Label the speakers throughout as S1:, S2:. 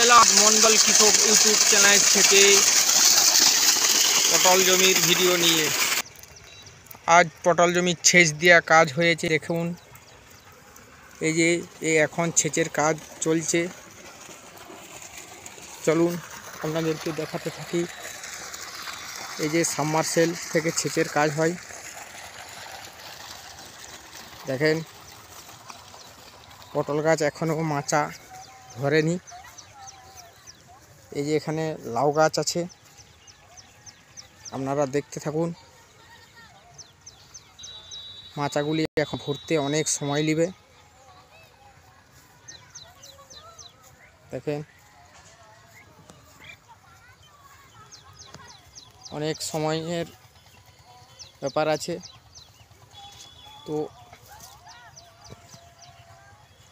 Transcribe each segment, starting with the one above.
S1: এলাম মন্ডল কৃষক YouTube channel থেকে পটল জমির ভিডিও নিয়ে। আজ পটল জমির সেচ দেওয়া কাজ হয়েছে। দেখুন এই যে এখন সেচের কাজ চলছে। চলুন আপনাদেরকে দেখাতে থাকি। এই যে সাবমার্সেল থেকে সেচের কাজ হয়, দেখেন পটল গাছ এখনও মাচা ধরেনি। এই যে এখানে লাউ গাছ আছে, আপনারা দেখতে থাকুন। মাচাগুলি এখন ভরতে অনেক সময় নেবে। দেখেন অনেক সময়ের ব্যাপার আছে। তো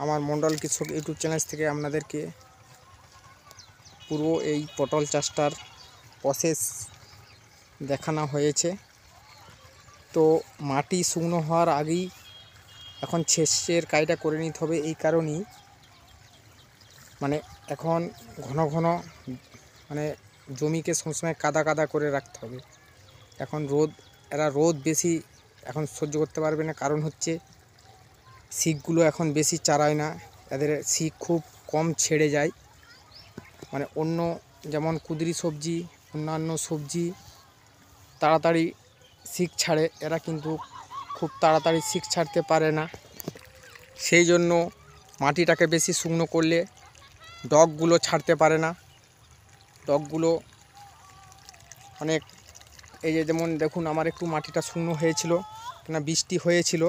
S1: আমার মন্ডল কৃষক ইউটিউব চ্যানেল থেকে আপনাদেরকে পুরো এই পটল চাষটার প্রসেস দেখানো হয়েছে। তো মাটি শুকনো হওয়ার আগেই এখন সেচের কাজটা করে নিতে হবে। এই কারণেই মানে এখন ঘন ঘন মানে জমিকে সবসময় কাদা কাদা করে রাখতে হবে। এখন রোদ বেশি এখন সহ্য করতে পারবে না, কারণ হচ্ছে শিকগুলো এখন বেশি চারায় না, এদের শিক খুব কম ছেড়ে যায়। মানে অন্য যেমন কুঁদরি সবজি, অন্যান্য সবজি তাড়াতাড়ি শিক ছাড়ে, এরা কিন্তু খুব তাড়াতাড়ি শিক ছাড়তে পারে না। সেই জন্য মাটিটাকে বেশি শুকনো করলে ডগগুলো ছাড়তে পারে না। ডগগুলো অনেক এই যে যেমন দেখুন আমার একটু মাটিটা শুকনো হয়েছিল, কেন বৃষ্টি হয়েছিল।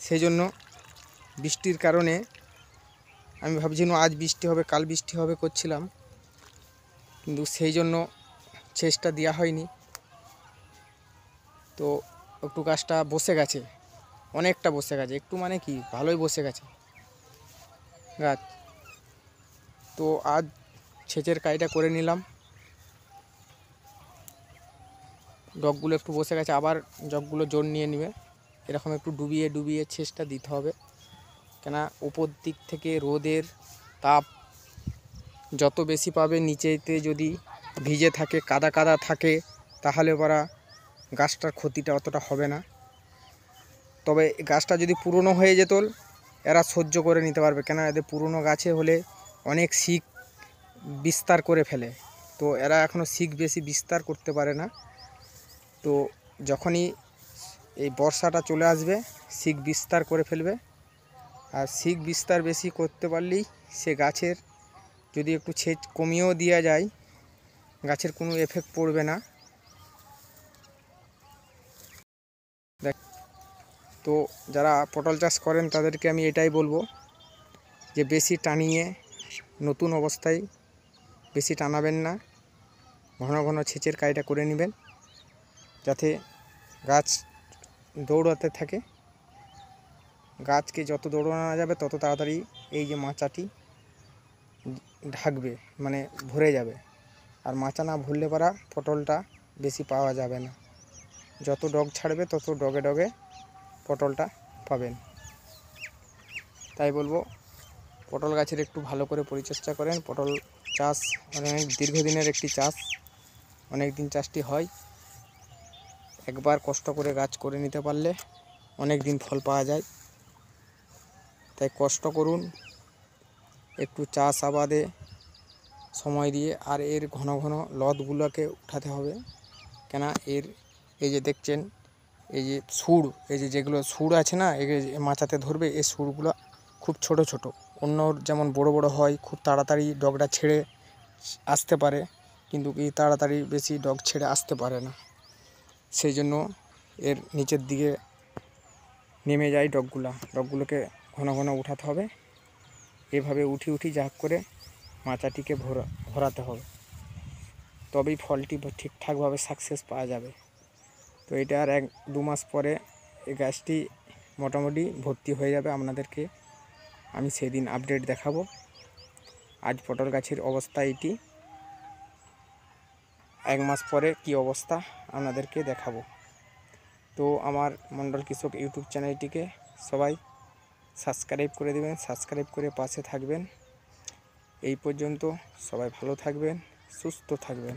S1: সেই জন্য বৃষ্টির কারণে আমি ভাবছিলাম আজ বৃষ্টি হবে কাল বৃষ্টি হবে করছিলাম, কিন্তু সেই জন্য সেচটা দেওয়া হয়নি। তো একটু গাছটা বসে গেছে, অনেকটা বসে গেছে, একটু মানে কি ভালোই বসে গেছে গাছ। তো আজ সেচের কাজটা করে নিলাম। ডগগুলো একটু বসে গেছে, আবার ডগগুলো জোর নিয়ে নেবে। এরকম একটু ডুবিয়ে ডুবিয়ে সেচটা দিতে হবে, কেন উপর দিক থেকে রোদের তাপ যত বেশি পাবে, নিচেতে যদি ভিজে থাকে কাদা কাদা থাকে তাহলে ওরা গাছটার ক্ষতিটা অতটা হবে না। তবে গাছটা যদি পুরনো হয়ে যেত এরা সহ্য করে নিতে পারবে, কেন এদের পুরনো গাছে হলে অনেক শিক বিস্তার করে ফেলে। তো এরা এখনও শিক বেশি বিস্তার করতে পারে না। তো যখনই এই বর্ষাটা চলে আসবে শিক বিস্তার করে ফেলবে। আর শিক বিস্তার বেশি করতে পারলেই সে গাছের যদি একটু সেচ কমিয়েও দেওয়া যায় গাছের কোনো এফেক্ট পড়বে না। তো যারা পটল চাষ করেন তাদেরকে আমি এটাই বলবো যে বেশি টানিয়ে নতুন অবস্থায় বেশি টানাবেন না, ঘন ঘন সেচের কাজটা করে নেবেন যাতে গাছ দৌড়াতে থাকে। গাছকে যত দৌড়ানো যাবে তত তাড়াতাড়ি এই যে মাচাটি ঢাকবে, মানে ভরে যাবে। আর মাচা না ভরলে পারা পটলটা বেশি পাওয়া যাবে না। যত ডগ ছাড়বে তত ডগে ডগে পটলটা পাবেন। তাই বলবো পটল গাছের একটু ভালো করে পরিচর্যা করেন। পটল চাষ অনেক দীর্ঘদিনের একটি চাষ, অনেক দিন চাষটি হয়। একবার কষ্ট করে গাছ করে নিতে পারলে অনেক দিন ফল পাওয়া যায়। তাই কষ্ট করুন একটু চাষ আবাদে সময় দিয়ে। আর এর ঘন ঘন লতগুলোকে উঠাতে হবে, কেন এই যে দেখছেন এই যে সুর, এই যেগুলো সুর আছে না, এই মাচাতে ধরবে, এই সুরগুলো খুব ছোট ছোট। অন্য যেমন বড় বড় হয়, খুব তাড়াতাড়ি ডগটা ছেড়ে আসতে পারে, কিন্তু কি তাড়াতাড়ি বেশি ডগ ছেড়ে আসতে পারে না। সেই জন্য এর নিচের দিকে নেমে যায় ডগগুলোকে ঘন ঘন উঠাতে হবে। এভাবে উঠি যা করে মাচাটিকে ভরাতে হবে, তবেই ফলটি ঠিকঠাকভাবে সাকসেস পাওয়া যাবে। তো এটা আর 1-2 মাস পরে এই গাছটি মোটামুটি ভর্তি হয়ে যাবে। আপনাদেরকে আমি সেদিন আপডেট দেখাবো। আজ পটল গাছের অবস্থা এটি, 1 মাস পরে কি অবস্থা আপনাদেরকে দেখাবো। তো আমার মন্ডল কৃষক ইউটিউব চ্যানেলটিকে সবাই সাবস্ক্রাইব করে দেবেন, সাবস্ক্রাইব করে পাশে থাকবেন এই পর্যন্ত। সবাই ভালো থাকবেন, সুস্থ থাকবেন।